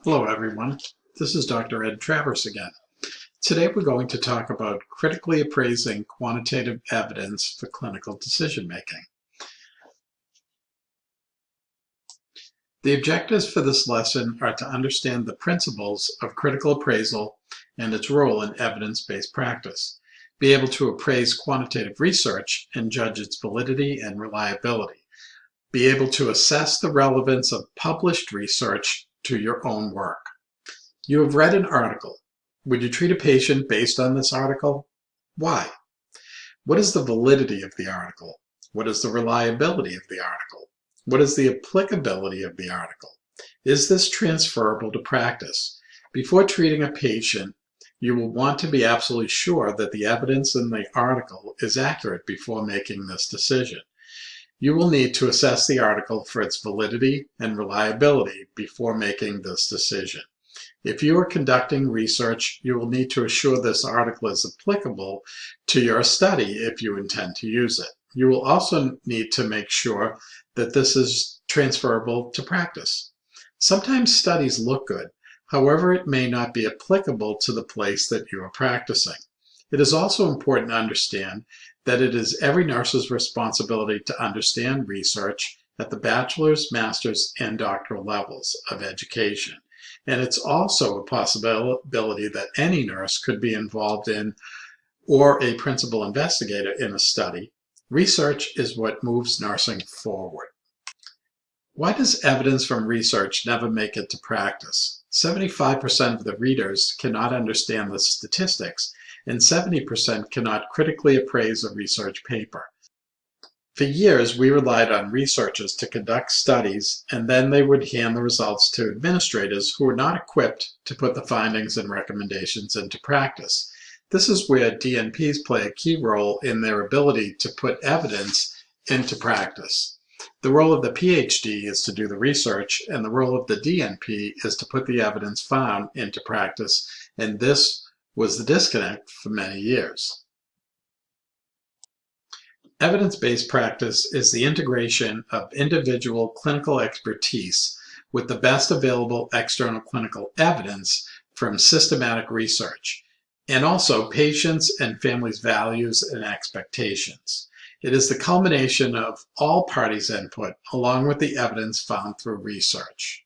Hello everyone, this is Dr. Ed Travers again. Today we're going to talk about critically appraising quantitative evidence for clinical decision making. The objectives for this lesson are to understand the principles of critical appraisal and its role in evidence-based practice, be able to appraise quantitative research and judge its validity and reliability, be able to assess the relevance of published research to your own work. You have read an article. Would you treat a patient based on this article? Why? What is the validity of the article? What is the reliability of the article? What is the applicability of the article? Is this transferable to practice? Before treating a patient, you will want to be absolutely sure that the evidence in the article is accurate before making this decision. You will need to assess the article for its validity and reliability before making this decision. If you are conducting research, you will need to assure this article is applicable to your study if you intend to use it. You will also need to make sure that this is transferable to practice. Sometimes studies look good, however, it may not be applicable to the place that you are practicing. It is also important to understand that it is every nurse's responsibility to understand research at the bachelor's, master's, and doctoral levels of education. And it's also a possibility that any nurse could be involved in or a principal investigator in a study. Research is what moves nursing forward. Why does evidence from research never make it to practice? 75% of the readers cannot understand the statistics, and 70% cannot critically appraise a research paper. For years, we relied on researchers to conduct studies, and then they would hand the results to administrators who were not equipped to put the findings and recommendations into practice. This is where DNPs play a key role in their ability to put evidence into practice. The role of the PhD is to do the research, and the role of the DNP is to put the evidence found into practice, and this was the disconnect for many years. Evidence-based practice is the integration of individual clinical expertise with the best available external clinical evidence from systematic research, and also patients' and families' values and expectations. It is the culmination of all parties' input along with the evidence found through research.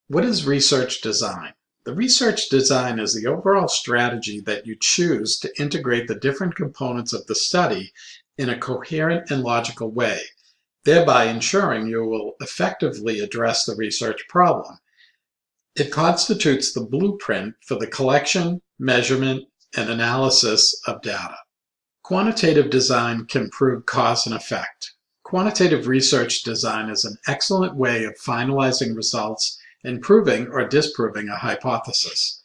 What is research design? The research design is the overall strategy that you choose to integrate the different components of the study in a coherent and logical way, thereby ensuring you will effectively address the research problem. It constitutes the blueprint for the collection, measurement, and analysis of data. Quantitative design can prove cause and effect. Quantitative research design is an excellent way of finalizing results and proving or disproving a hypothesis.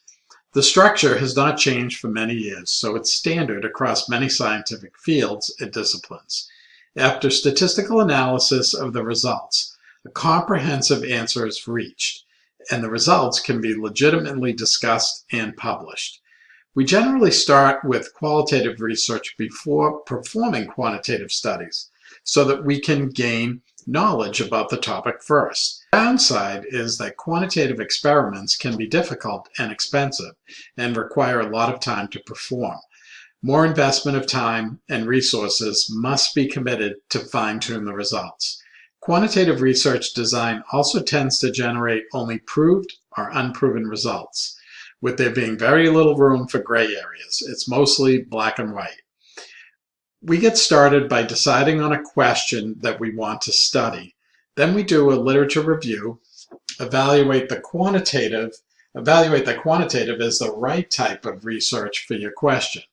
The structure has not changed for many years, so it's standard across many scientific fields and disciplines. After statistical analysis of the results, a comprehensive answer is reached, and the results can be legitimately discussed and published. We generally start with qualitative research before performing quantitative studies, so that we can gain knowledge about the topic first. The downside is that quantitative experiments can be difficult and expensive and require a lot of time to perform. More investment of time and resources must be committed to fine-tune the results. Quantitative research design also tends to generate only proved or unproven results, with there being very little room for gray areas. It's mostly black and white. We get started by deciding on a question that we want to study. Then we do a literature review, evaluate the quantitative as the right type of research for your question.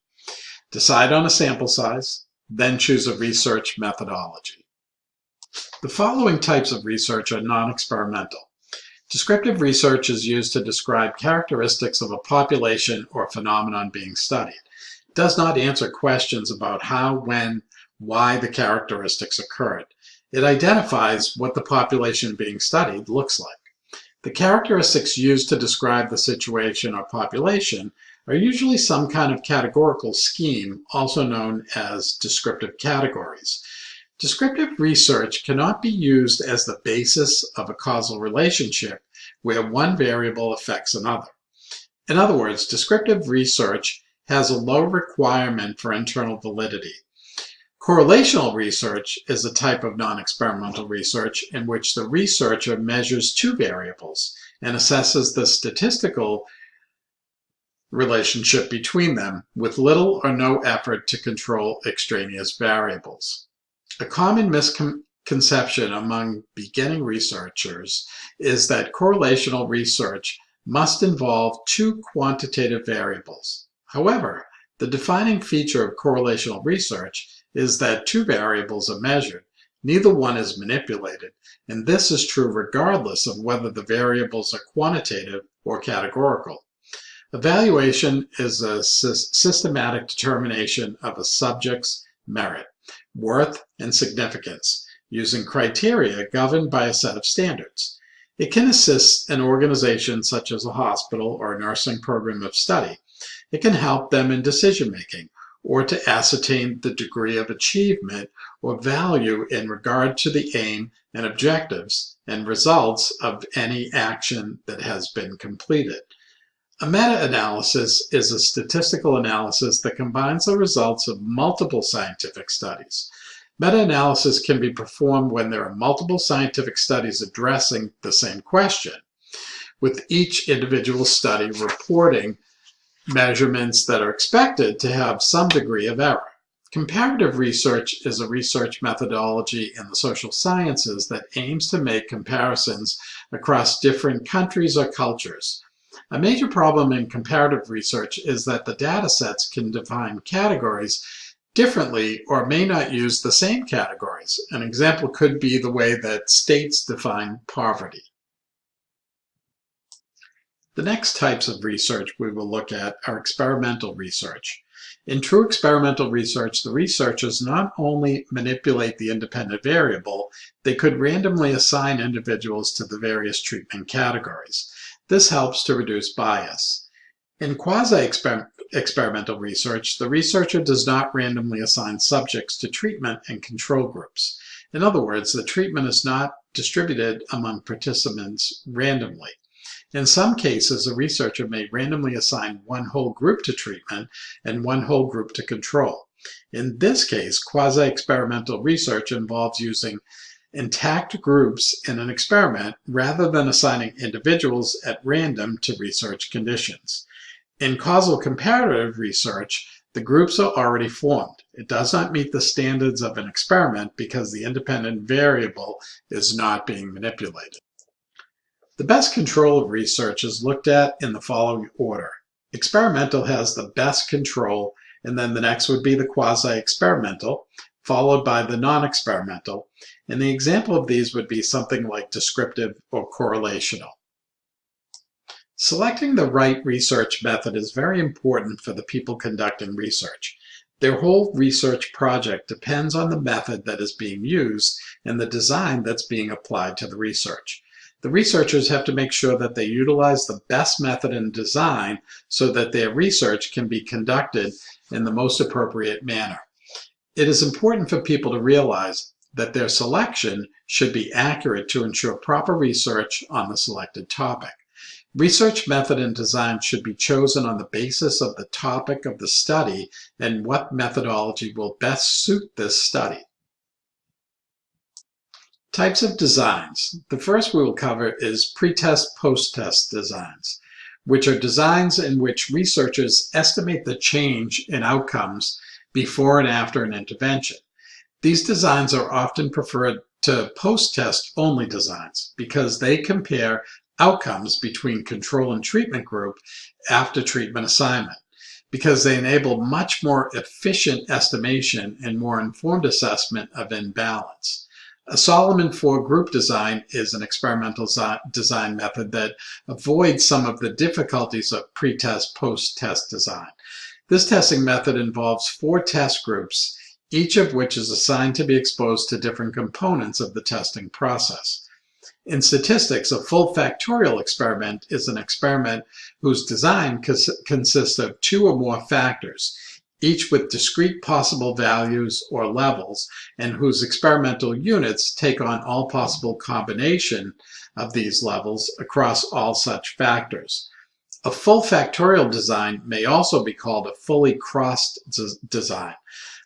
Decide on a sample size, then choose a research methodology. The following types of research are non-experimental. Descriptive research is used to describe characteristics of a population or phenomenon being studied. Does not answer questions about how, when, why the characteristics occurred. It identifies what the population being studied looks like. The characteristics used to describe the situation or population are usually some kind of categorical scheme, also known as descriptive categories. Descriptive research cannot be used as the basis of a causal relationship where one variable affects another. In other words, descriptive research has a low requirement for internal validity. Correlational research is a type of non-experimental research in which the researcher measures two variables and assesses the statistical relationship between them with little or no effort to control extraneous variables. A common misconception among beginning researchers is that correlational research must involve two quantitative variables. However, the defining feature of correlational research is that two variables are measured, neither one is manipulated, and this is true regardless of whether the variables are quantitative or categorical. Evaluation is a systematic determination of a subject's merit, worth, and significance using criteria governed by a set of standards. It can assist an organization such as a hospital or a nursing program of study. It can help them in decision-making or to ascertain the degree of achievement or value in regard to the aim and objectives and results of any action that has been completed. A meta-analysis is a statistical analysis that combines the results of multiple scientific studies. Meta-analysis can be performed when there are multiple scientific studies addressing the same question, with each individual study reporting measurements that are expected to have some degree of error. Comparative research is a research methodology in the social sciences that aims to make comparisons across different countries or cultures. A major problem in comparative research is that the data sets can define categories differently or may not use the same categories. An example could be the way that states define poverty. The next types of research we will look at are experimental research. In true experimental research, the researchers not only manipulate the independent variable, they could randomly assign individuals to the various treatment categories. This helps to reduce bias. In quasi-experimental research, the researcher does not randomly assign subjects to treatment and control groups. In other words, the treatment is not distributed among participants randomly. In some cases, a researcher may randomly assign one whole group to treatment and one whole group to control. In this case, quasi-experimental research involves using intact groups in an experiment rather than assigning individuals at random to research conditions. In causal comparative research, the groups are already formed. It does not meet the standards of an experiment because the independent variable is not being manipulated. The best control of research is looked at in the following order. Experimental has the best control, and then the next would be the quasi-experimental, followed by the non-experimental, and the example of these would be something like descriptive or correlational. Selecting the right research method is very important for the people conducting research. Their whole research project depends on the method that is being used and the design that's being applied to the research. The researchers have to make sure that they utilize the best method and design so that their research can be conducted in the most appropriate manner. It is important for people to realize that their selection should be accurate to ensure proper research on the selected topic. Research method and design should be chosen on the basis of the topic of the study and what methodology will best suit this study. Types of designs. The first we will cover is pre-test, post-test designs, which are designs in which researchers estimate the change in outcomes before and after an intervention. These designs are often preferred to post-test only designs because they compare outcomes between control and treatment group after treatment assignment, because they enable much more efficient estimation and more informed assessment of imbalance. A Solomon 4 group design is an experimental design method that avoids some of the difficulties of pre-test, post-test design. This testing method involves 4 test groups, each of which is assigned to be exposed to different components of the testing process. In statistics, a full factorial experiment is an experiment whose design consists of 2 or more factors, each with discrete possible values or levels, and whose experimental units take on all possible combination of these levels across all such factors. A full factorial design may also be called a fully crossed design.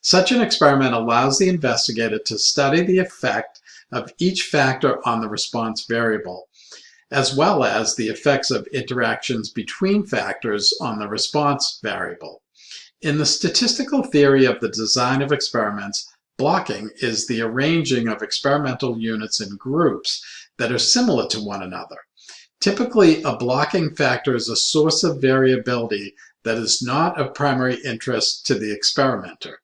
Such an experiment allows the investigator to study the effect of each factor on the response variable, as well as the effects of interactions between factors on the response variable. In the statistical theory of the design of experiments, blocking is the arranging of experimental units in groups that are similar to one another. Typically, a blocking factor is a source of variability that is not of primary interest to the experimenter.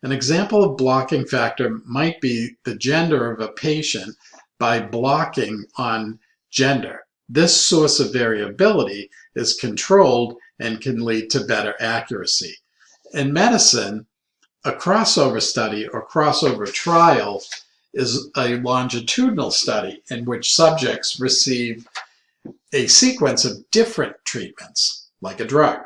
An example of blocking factor might be the gender of a patient by blocking on gender. This source of variability is controlled and can lead to better accuracy. In medicine, a crossover study or crossover trial is a longitudinal study in which subjects receive a sequence of different treatments, like a drug.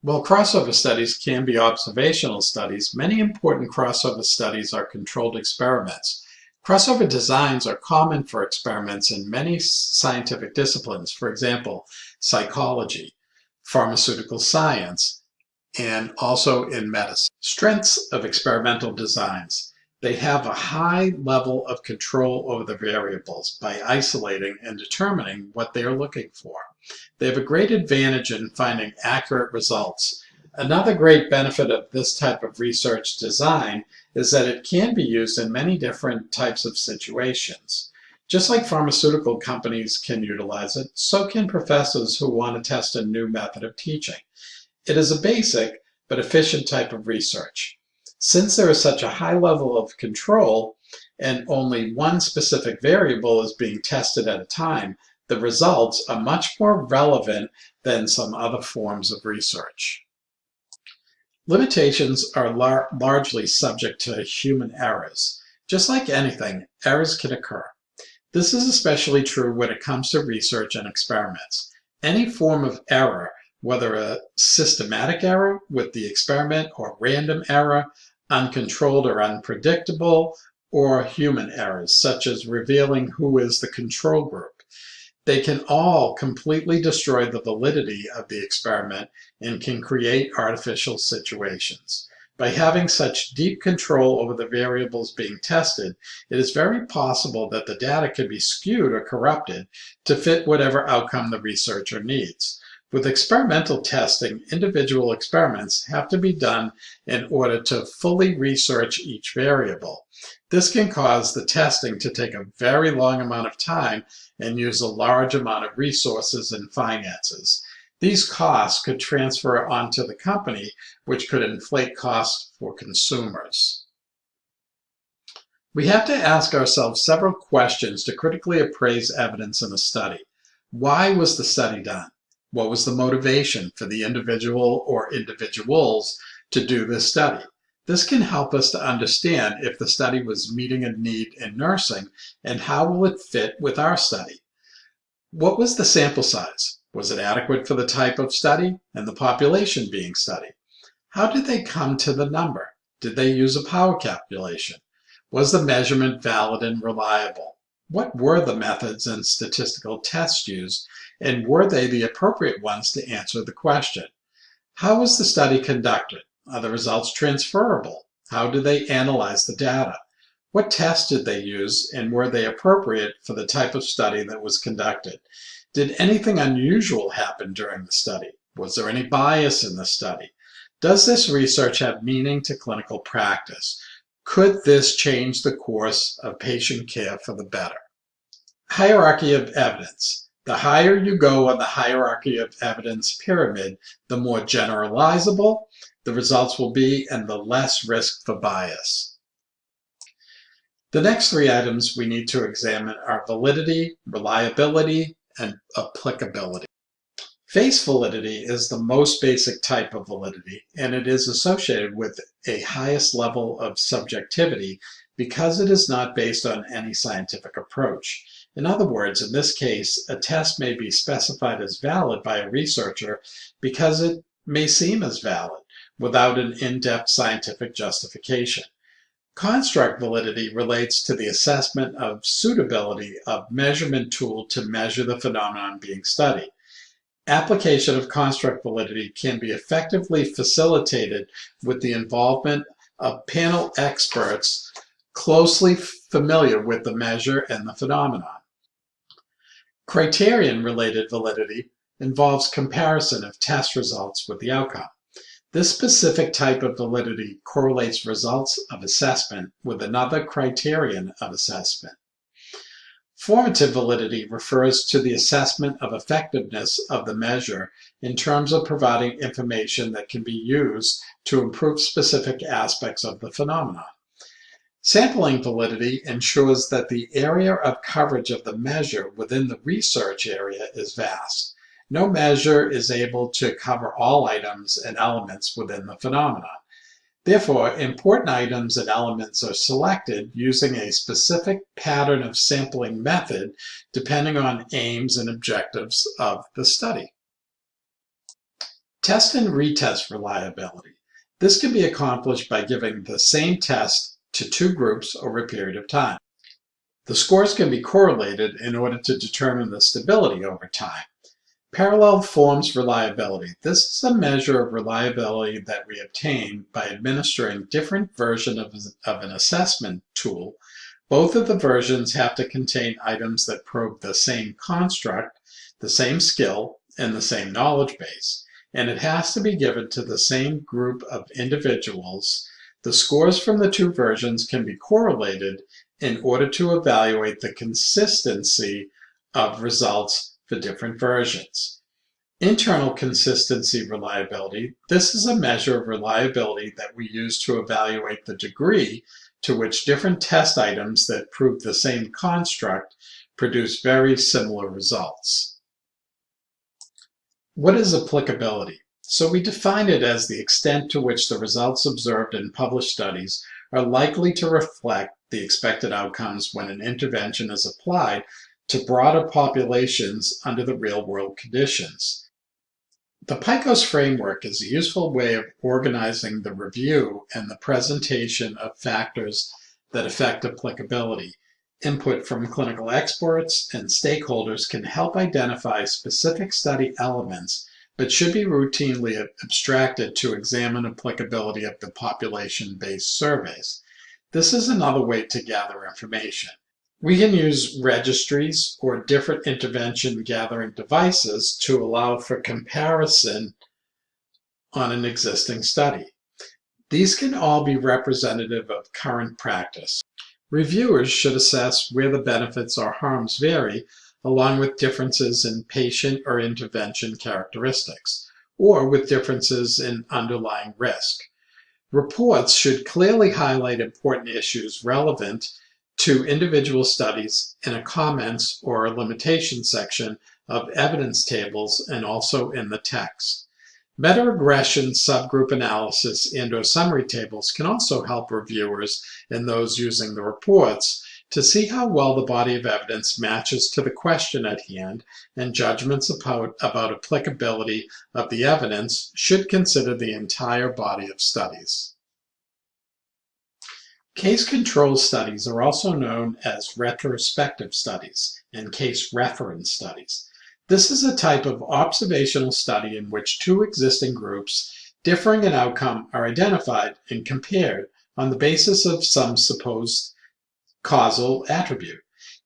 While crossover studies can be observational studies, many important crossover studies are controlled experiments. Crossover designs are common for experiments in many scientific disciplines, for example, psychology, pharmaceutical science, and also in medicine. Strengths of experimental designs. They have a high level of control over the variables by isolating and determining what they are looking for. They have a great advantage in finding accurate results. Another great benefit of this type of research design is that it can be used in many different types of situations. Just like pharmaceutical companies can utilize it, so can professors who want to test a new method of teaching. It is a basic but efficient type of research. Since there is such a high level of control and only one specific variable is being tested at a time, the results are much more relevant than some other forms of research. Limitations are largely subject to human errors. Just like anything, errors can occur. This is especially true when it comes to research and experiments. Any form of error, whether a systematic error with the experiment or random error, uncontrolled or unpredictable, or human errors, such as revealing who is the control group. They can all completely destroy the validity of the experiment and can create artificial situations. By having such deep control over the variables being tested, it is very possible that the data could be skewed or corrupted to fit whatever outcome the researcher needs. With experimental testing, individual experiments have to be done in order to fully research each variable. This can cause the testing to take a very long amount of time and use a large amount of resources and finances. These costs could transfer onto the company, which could inflate costs for consumers. We have to ask ourselves several questions to critically appraise evidence in a study. Why was the study done? What was the motivation for the individual or individuals to do this study? This can help us to understand if the study was meeting a need in nursing and how will it fit with our study. What was the sample size? Was it adequate for the type of study and the population being studied? How did they come to the number? Did they use a power calculation? Was the measurement valid and reliable? What were the methods and statistical tests used, and were they the appropriate ones to answer the question? How was the study conducted? Are the results transferable? How did they analyze the data? What tests did they use, and were they appropriate for the type of study that was conducted? Did anything unusual happen during the study? Was there any bias in the study? Does this research have meaning to clinical practice? Could this change the course of patient care for the better? Hierarchy of evidence. The higher you go on the hierarchy of evidence pyramid, the more generalizable the results will be and the less risk for bias. The next three items we need to examine are validity, reliability, and applicability. Face validity is the most basic type of validity, and it is associated with a highest level of subjectivity because it is not based on any scientific approach. In other words, in this case, a test may be specified as valid by a researcher because it may seem as valid without an in-depth scientific justification. Construct validity relates to the assessment of suitability of measurement tool to measure the phenomenon being studied. Application of construct validity can be effectively facilitated with the involvement of panel experts closely familiar with the measure and the phenomenon. Criterion-related validity involves comparison of test results with the outcome. This specific type of validity correlates results of assessment with another criterion of assessment. Formative validity refers to the assessment of effectiveness of the measure in terms of providing information that can be used to improve specific aspects of the phenomenon. Sampling validity ensures that the area of coverage of the measure within the research area is vast. No measure is able to cover all items and elements within the phenomenon. Therefore, important items and elements are selected using a specific pattern of sampling method depending on aims and objectives of the study. Test and retest reliability. This can be accomplished by giving the same test to two groups over a period of time. The scores can be correlated in order to determine the stability over time. Parallel forms reliability. This is a measure of reliability that we obtain by administering different versions of an assessment tool. Both of the versions have to contain items that probe the same construct, the same skill, and the same knowledge base. And it has to be given to the same group of individuals. The scores from the two versions can be correlated in order to evaluate the consistency of results for different versions. Internal consistency reliability. This is a measure of reliability that we use to evaluate the degree to which different test items that prove the same construct produce very similar results. What is applicability? So we define it as the extent to which the results observed in published studies are likely to reflect the expected outcomes when an intervention is applied to broader populations under the real-world conditions. The PICOS framework is a useful way of organizing the review and the presentation of factors that affect applicability. Input from clinical experts and stakeholders can help identify specific study elements, but should be routinely abstracted to examine applicability of the population-based surveys. This is another way to gather information. We can use registries or different intervention gathering devices to allow for comparison on an existing study. These can all be representative of current practice. Reviewers should assess where the benefits or harms vary, along with differences in patient or intervention characteristics, or with differences in underlying risk. Reports should clearly highlight important issues relevant to individual studies in a comments or a limitation section of evidence tables and also in the text. Meta-regression, subgroup analysis, and/or summary tables can also help reviewers and those using the reports to see how well the body of evidence matches to the question at hand, and judgments about applicability of the evidence should consider the entire body of studies. Case control studies are also known as retrospective studies and case reference studies. This is a type of observational study in which two existing groups differing in outcome are identified and compared on the basis of some supposed causal attribute.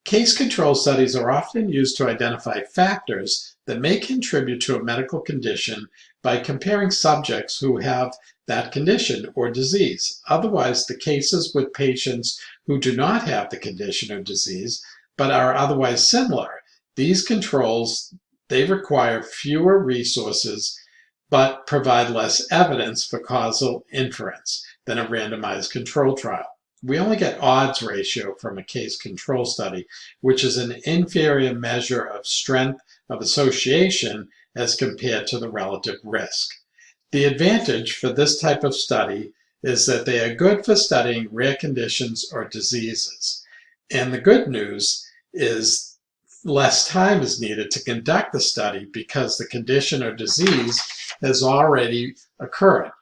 Case control studies are often used to identify factors that may contribute to a medical condition by comparing subjects who have that condition or disease. Otherwise, the cases with patients who do not have the condition or disease but are otherwise similar. These controls, they require fewer resources but provide less evidence for causal inference than a randomized control trial. We only get odds ratio from a case control study, which is an inferior measure of strength of association as compared to the relative risk. The advantage for this type of study is that they are good for studying rare conditions or diseases. And the good news is less time is needed to conduct the study because the condition or disease has already occurred.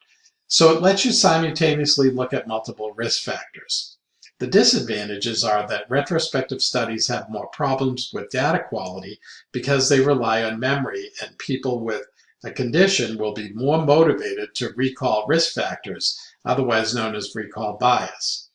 So it lets you simultaneously look at multiple risk factors. The disadvantages are that retrospective studies have more problems with data quality because they rely on memory, and people with a condition will be more motivated to recall risk factors, otherwise known as recall bias.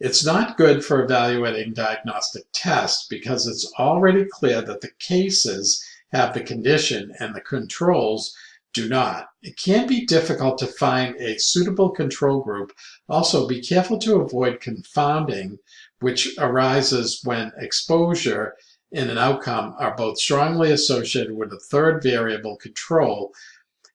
It's not good for evaluating diagnostic tests because it's already clear that the cases have the condition and the controls do not. It can be difficult to find a suitable control group. Also, be careful to avoid confounding, which arises when exposure and an outcome are both strongly associated with a third variable. Control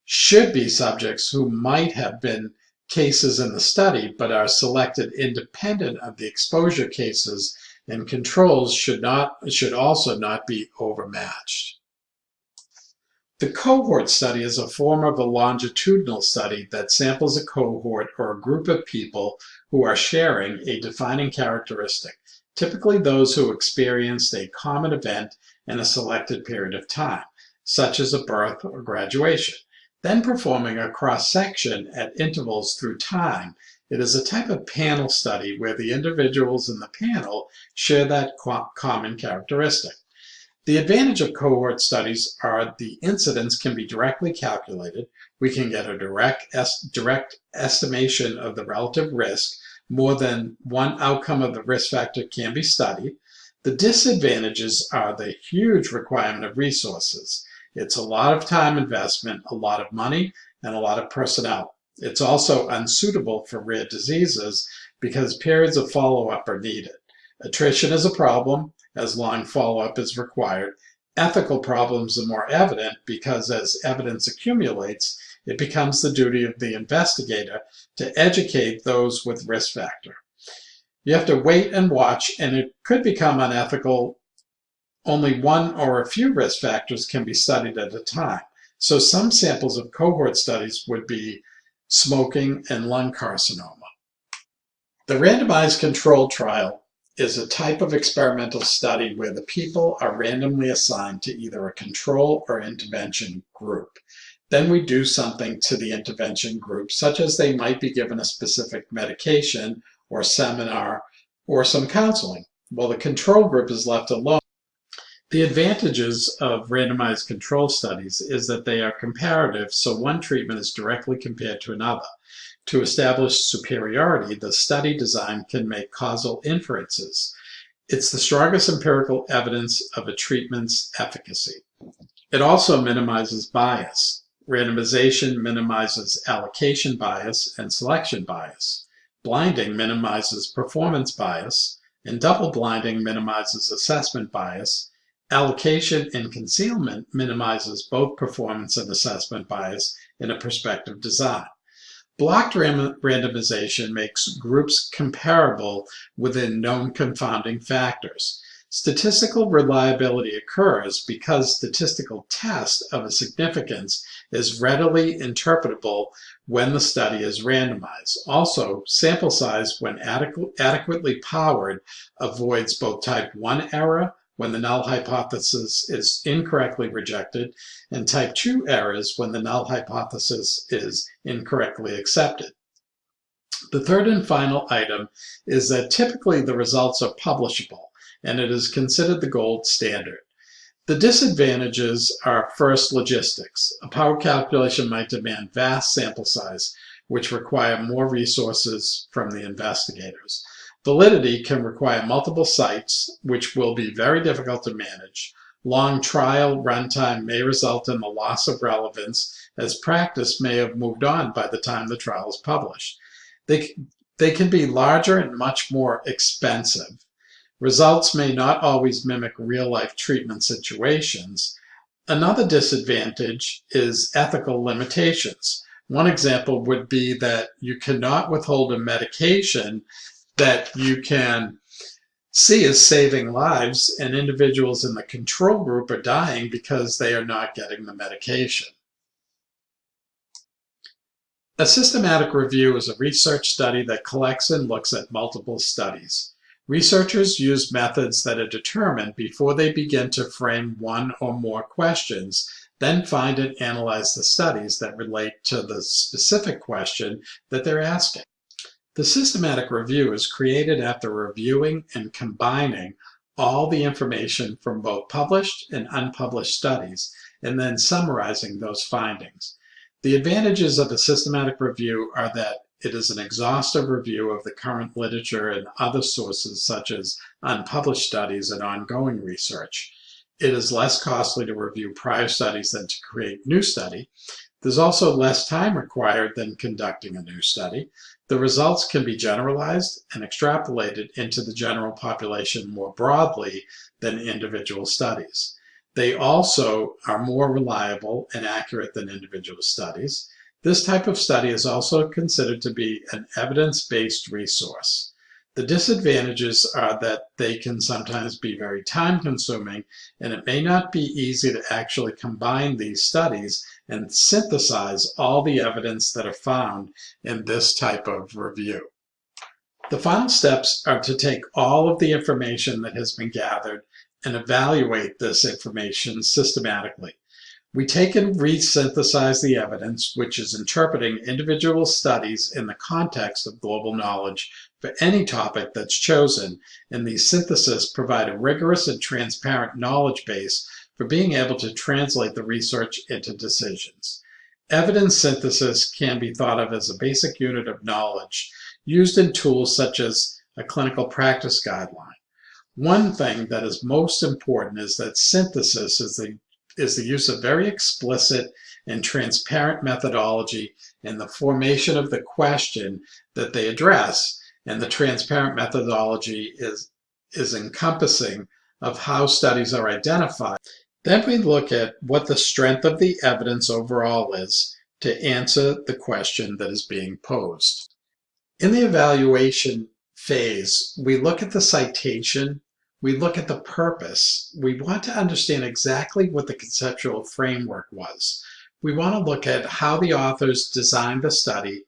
should be subjects who might have been cases in the study but are selected independent of the exposure cases, and controls should also not be overmatched. The cohort study is a form of a longitudinal study that samples a cohort or a group of people who are sharing a defining characteristic, typically those who experienced a common event in a selected period of time, such as a birth or graduation, then performing a cross-section at intervals through time. It is a type of panel study where the individuals in the panel share that common characteristic. The advantage of cohort studies are the incidence can be directly calculated. We can get a direct estimation of the relative risk. More than one outcome of the risk factor can be studied. The disadvantages are the huge requirement of resources. It's a lot of time investment, a lot of money, and a lot of personnel. It's also unsuitable for rare diseases because periods of follow-up are needed. Attrition is a problem, as long follow-up is required. Ethical problems are more evident because as evidence accumulates, it becomes the duty of the investigator to educate those with risk factor. You have to wait and watch, and it could become unethical. Only one or a few risk factors can be studied at a time. So some samples of cohort studies would be smoking and lung carcinoma. The randomized controlled trial is a type of experimental study where the people are randomly assigned to either a control or intervention group. Then we do something to the intervention group, such as they might be given a specific medication or seminar or some counseling, while the control group is left alone. The advantages of randomized control studies is that they are comparative, so one treatment is directly compared to another. To establish superiority, the study design can make causal inferences. It's the strongest empirical evidence of a treatment's efficacy. It also minimizes bias. Randomization minimizes allocation bias and selection bias. Blinding minimizes performance bias, and double blinding minimizes assessment bias. Allocation and concealment minimizes both performance and assessment bias in a prospective design. Blocked randomization makes groups comparable within known confounding factors. Statistical reliability occurs because statistical test of a significance is readily interpretable when the study is randomized. Also, sample size, when adequately powered, avoids both type 1 error, when the null hypothesis is incorrectly rejected, and type 2 errors when the null hypothesis is incorrectly accepted. The third and final item is that typically the results are publishable, and it is considered the gold standard. The disadvantages are first logistics. A power calculation might demand vast sample size, which require more resources from the investigators. Validity can require multiple sites, which will be very difficult to manage. Long trial runtime may result in the loss of relevance, as practice may have moved on by the time the trial is published. They can be larger and much more expensive. Results may not always mimic real-life treatment situations. Another disadvantage is ethical limitations. One example would be that you cannot withhold a medication that you can see as saving lives, and individuals in the control group are dying because they are not getting the medication. A systematic review is a research study that collects and looks at multiple studies. Researchers use methods that are determined before they begin to frame one or more questions then find and analyze the studies that relate to the specific question that they're asking. The systematic review is created after reviewing and combining all the information from both published and unpublished studies, and then summarizing those findings. The advantages of a systematic review are that it is an exhaustive review of the current literature and other sources such as unpublished studies and ongoing research. It is less costly to review prior studies than to create new study. There's also less time required than conducting a new study. The results can be generalized and extrapolated into the general population more broadly than individual studies. They also are more reliable and accurate than individual studies. This type of study is also considered to be an evidence-based resource. The disadvantages are that they can sometimes be very time-consuming, and it may not be easy to actually combine these studies and synthesize all the evidence that are found in this type of review. The final steps are to take all of the information that has been gathered and evaluate this information systematically. We take and resynthesize the evidence, which is interpreting individual studies in the context of global knowledge for any topic that's chosen, and these syntheses provide a rigorous and transparent knowledge base for being able to translate the research into decisions. Evidence synthesis can be thought of as a basic unit of knowledge used in tools such as a clinical practice guideline. One thing that is most important is that synthesis is the use of very explicit and transparent methodology in the formation of the question that they address, and the transparent methodology is encompassing of how studies are identified. Then we look at what the strength of the evidence overall is to answer the question that is being posed. In the evaluation phase, we look at the citation, we look at the purpose. We want to understand exactly what the conceptual framework was. We want to look at how the authors designed the study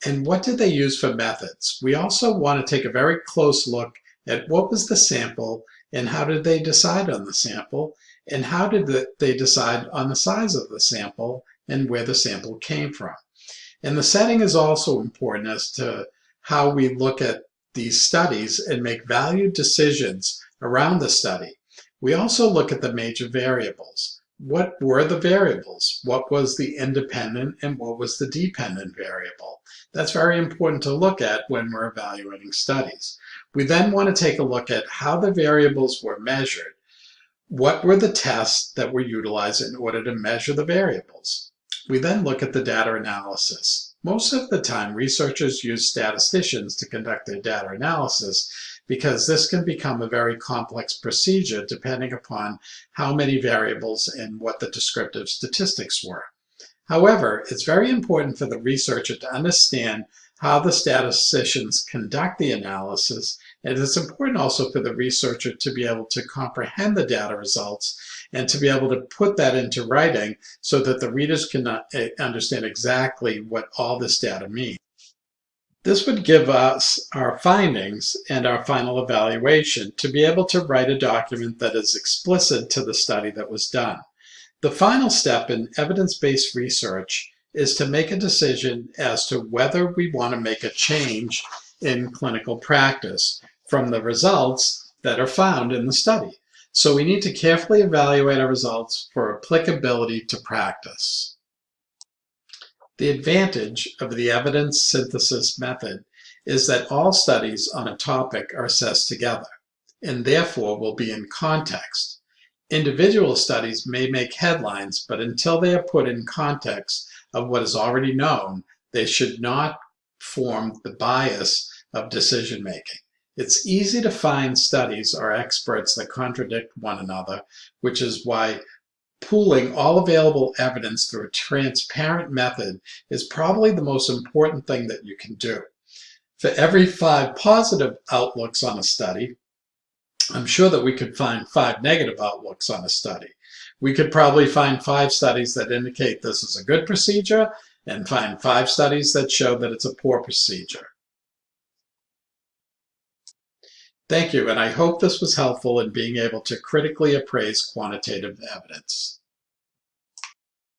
and what did they use for methods. We also want to take a very close look at what was the sample and how did they decide on the sample, and how did they decide on the size of the sample and where the sample came from. And the setting is also important as to how we look at these studies and make valued decisions around the study. We also look at the major variables. What were the variables? What was the independent and what was the dependent variable? That's very important to look at when we're evaluating studies. We then want to take a look at how the variables were measured. What were the tests that were utilized in order to measure the variables? We then look at the data analysis. Most of the time, researchers use statisticians to conduct their data analysis because this can become a very complex procedure depending upon how many variables and what the descriptive statistics were. However, it's very important for the researcher to understand how the statisticians conduct the analysis, and it's important also for the researcher to be able to comprehend the data results and to be able to put that into writing so that the readers can understand exactly what all this data means. This would give us our findings and our final evaluation to be able to write a document that is explicit to the study that was done. The final step in evidence-based research is to make a decision as to whether we want to make a change in clinical practice from the results that are found in the study. So we need to carefully evaluate our results for applicability to practice. The advantage of the evidence synthesis method is that all studies on a topic are assessed together and therefore will be in context. Individual studies may make headlines, but until they are put in context of what is already known, they should not form the bias of decision making. It's easy to find studies or experts that contradict one another, which is why pooling all available evidence through a transparent method is probably the most important thing that you can do. For every 5 positive outlooks on a study, I'm sure that we could find 5 negative outlooks on a study. We could probably find 5 studies that indicate this is a good procedure and find 5 studies that show that it's a poor procedure. Thank you, and I hope this was helpful in being able to critically appraise quantitative evidence.